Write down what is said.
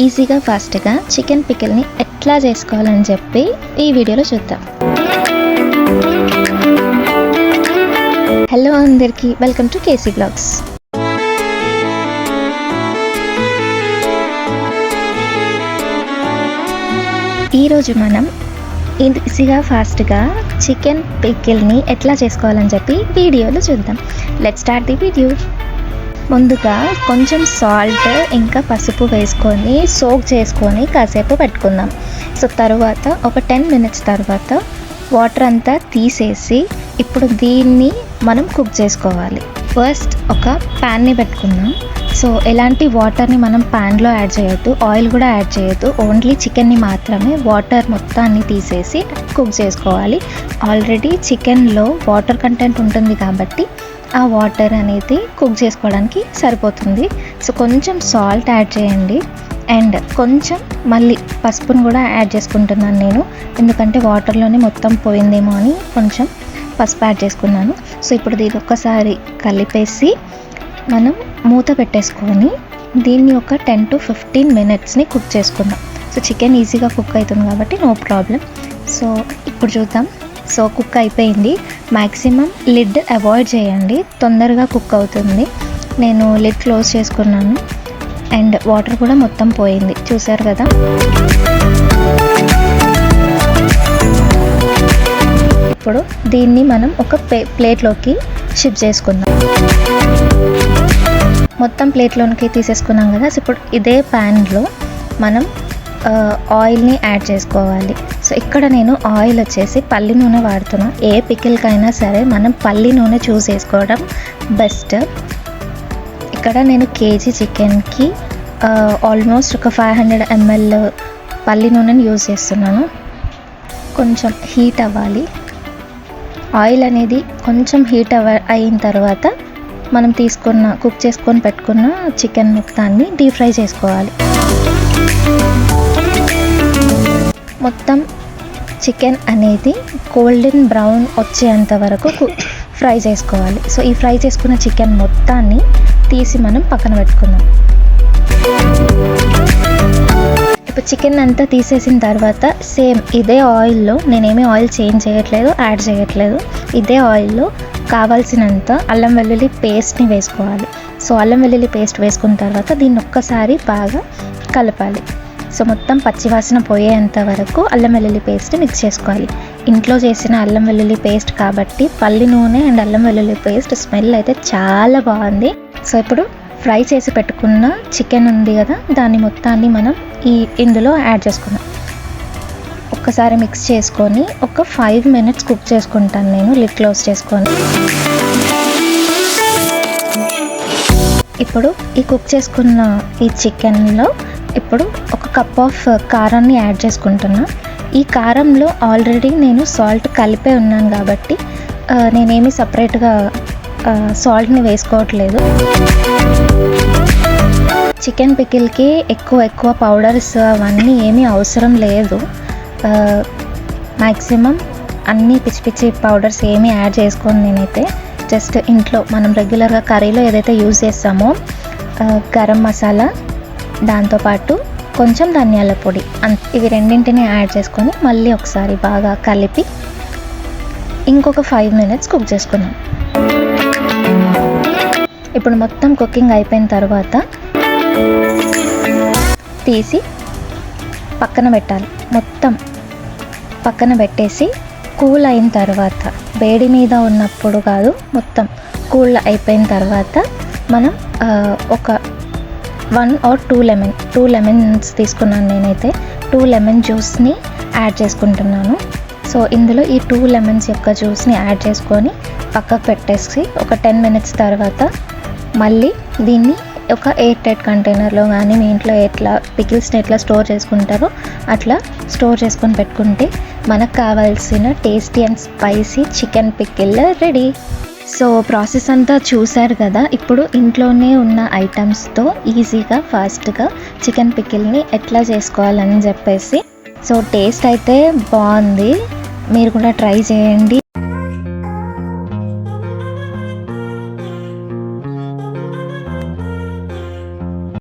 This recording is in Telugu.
ఈజీగా ఫాస్ట్గా చికెన్ పికిల్ని ఎట్లా చేసుకోవాలని చెప్పి ఈ వీడియోలో చూద్దాం. హలో అందరికీ, వెల్కమ్ టు కేసీ బ్లాగ్స్. ఈరోజు మనం ఈజీగా ఫాస్ట్గా చికెన్ పికిల్ని ఎట్లా చేసుకోవాలని చెప్పి వీడియోలో చూద్దాం. Let's start the video. ముందుగా కొంచెం సాల్ట్ ఇంకా పసుపు వేసుకొని సోక్ చేసుకొని కాసేపు పెట్టుకుందాం. సో తర్వాత ఒక 10 minutes తర్వాత వాటర్ అంతా తీసేసి ఇప్పుడు దీన్ని మనం కుక్ చేసుకోవాలి. ఫస్ట్ ఒక ప్యాన్ని పెట్టుకుందాం. సో ఎలాంటి వాటర్ని మనం ప్యాన్లో యాడ్ చేయొద్దు, ఆయిల్ కూడా యాడ్ చేయొద్దు. ఓన్లీ చికెన్ని మాత్రమే వాటర్ మొత్తాన్ని తీసేసి కుక్ చేసుకోవాలి. ఆల్రెడీ చికెన్లో వాటర్ కంటెంట్ ఉంటుంది కాబట్టి ఆ వాటర్ అనేది కుక్ చేసుకోవడానికి సరిపోతుంది. సో కొంచెం సాల్ట్ యాడ్ చేయండి అండ్ కొంచెం మళ్ళీ పసుపును కూడా యాడ్ చేసుకుంటున్నాను నేను, ఎందుకంటే వాటర్లోనే మొత్తం పోయిందేమో అని కొంచెం పసుపు యాడ్ చేసుకున్నాను. సో ఇప్పుడు దీన్ని ఒక్కసారి కలిపేసి మనం మూత పెట్టేసుకొని దీన్ని ఒక 10 to 15 minutes కుక్ చేసుకుందాం. సో చికెన్ ఈజీగా కుక్ అవుతుంది కాబట్టి నో ప్రాబ్లం. సో ఇప్పుడు చూద్దాం. సో కుక్ అయిపోయింది. మ్యాక్సిమం లిడ్ అవాయిడ్ చేయండి, తొందరగా కుక్ అవుతుంది. నేను లిడ్ క్లోజ్ చేసుకున్నాను అండ్ వాటర్ కూడా మొత్తం పోయింది, చూసారు కదా. ఇప్పుడు దీన్ని మనం ఒక ప్లేట్లోకి షిఫ్ట్ చేసుకుందాం. మొత్తం ప్లేట్లోకి తీసేసుకున్నాం కదా. సో ఇప్పుడు ఇదే ప్యాన్లో మనం ఆయిల్ని యాడ్ చేసుకోవాలి. సో ఇక్కడ నేను ఆయిల్ వచ్చేసి పల్లి నూనె వాడుతున్నాను. ఏ పికిల్కైనా సరే మనం పల్లి నూనె చూస్ చేసుకోవడం బెస్ట్. ఇక్కడ నేను కేజీ చికెన్కి ఆల్మోస్ట్ ఒక 500 ml పల్లి నూనెని యూజ్ చేస్తున్నాను. కొంచెం హీట్ అవ్వాలి. ఆయిల్ అనేది కొంచెం హీట్ అయిన తర్వాత మనం కుక్ చేసుకొని పెట్టుకున్న చికెన్ మొత్తాన్ని డీప్ ఫ్రై చేసుకోవాలి. మొత్తం చికెన్ అనేది గోల్డెన్ బ్రౌన్ వచ్చేంత వరకు ఫ్రై చేసుకోవాలి. సో ఈ ఫ్రై చేసుకున్న చికెన్ మొత్తాన్ని తీసి మనం పక్కన పెట్టుకుందాం. ఇప్పుడు చికెన్ అంతా తీసేసిన తర్వాత సేమ్ ఇదే ఆయిల్లో, నేనేమీ ఆయిల్ చేంజ్ చేయట్లేదు, యాడ్ చేయట్లేదు, ఇదే ఆయిల్లో కావాల్సినంత అల్లం వెల్లుల్లి పేస్ట్ని వేసుకోవాలి. సో అల్లం వెల్లుల్లి పేస్ట్ వేసుకున్న తర్వాత దీన్ని ఒక్కసారి బాగా కలపాలి. సో మొత్తం పచ్చివాసన పోయేంత వరకు అల్లం వెల్లుల్లి పేస్ట్ మిక్స్ చేసుకోవాలి. ఇంట్లో చేసిన అల్లం వెల్లుల్లి పేస్ట్ కాబట్టి పల్లి నూనె అండ్ అల్లం వెల్లుల్లి పేస్ట్ స్మెల్ అయితే చాలా బాగుంది. సో ఇప్పుడు ఫ్రై చేసి పెట్టుకున్న చికెన్ ఉంది కదా, దాన్ని మొత్తాన్ని మనం ఇందులో యాడ్ చేసుకున్నాం. ఒక్కసారి మిక్స్ చేసుకొని ఒక 5 minutes కుక్ చేసుకుంటాను నేను, లిడ్ క్లోజ్ చేసుకొని. ఇప్పుడు ఈ కుక్ చేసుకున్న ఈ చికెన్లో ఇప్పుడు ఒక కప్ ఆఫ్ కారాన్ని యాడ్ చేసుకుంటున్నా. ఈ కారంలో ఆల్రెడీ నేను సాల్ట్ కలిపే ఉన్నాను కాబట్టి నేనేమి సపరేట్గా సాల్ట్ని వేసుకోవట్లేదు. చికెన్ పికిల్కి ఎక్కువ పౌడర్స్ అవన్నీ ఏమీ అవసరం లేదు. మ్యాక్సిమం అన్నీ పిచ్చి పౌడర్స్ ఏమీ యాడ్ చేసుకోను నేనైతే. జస్ట్ ఇంట్లో మనం రెగ్యులర్గా కర్రీలో ఏదైతే యూజ్ చేస్తామో గరం మసాలా, దాంతోపాటు కొంచెం ధనియాల పొడి, ఇవి రెండింటిని యాడ్ చేసుకొని మళ్ళీ ఒకసారి బాగా కలిపి ఇంకొక 5 minutes కుక్ చేసుకున్నాం. ఇప్పుడు మొత్తం కుకింగ్ అయిపోయిన తర్వాత తీసి పక్కన పెట్టాలి. మొత్తం పక్కన పెట్టేసి కూల్ అయిన తర్వాత, వేడి మీద ఉన్నప్పుడు కాదు, మొత్తం కూల్ అయిపోయిన తర్వాత మనం ఒక 1 or 2 lemons తీసుకున్నాను నేనైతే. 2 lemon జ్యూస్ని యాడ్ చేసుకుంటున్నాను. సో ఇందులో ఈ 2 lemons యొక్క జ్యూస్ని యాడ్ చేసుకొని పక్కకు పెట్టేసి ఒక 10 minutes తర్వాత మళ్ళీ దీన్ని ఒక ఎయిర్ టైట్ కంటైనర్లో కానీ మీ ఇంట్లో ఎట్లా పికిల్స్ని ఎట్లా స్టోర్ చేసుకుంటారో అట్లా స్టోర్ చేసుకొని పెట్టుకుంటే మనకు కావాల్సిన tasty and spicy chicken pickle ready. So process అంతా చూసారు కదా. ఇప్పుడు ఇంట్లోనే ఉన్న ఐటమ్స్తో ఈజీగా ఫాస్ట్గా చికెన్ పికిల్ని ఎట్లా చేసుకోవాలని చెప్పేసి. సో టేస్ట్ అయితే బాగుంది, మీరు కూడా ట్రై చేయండి.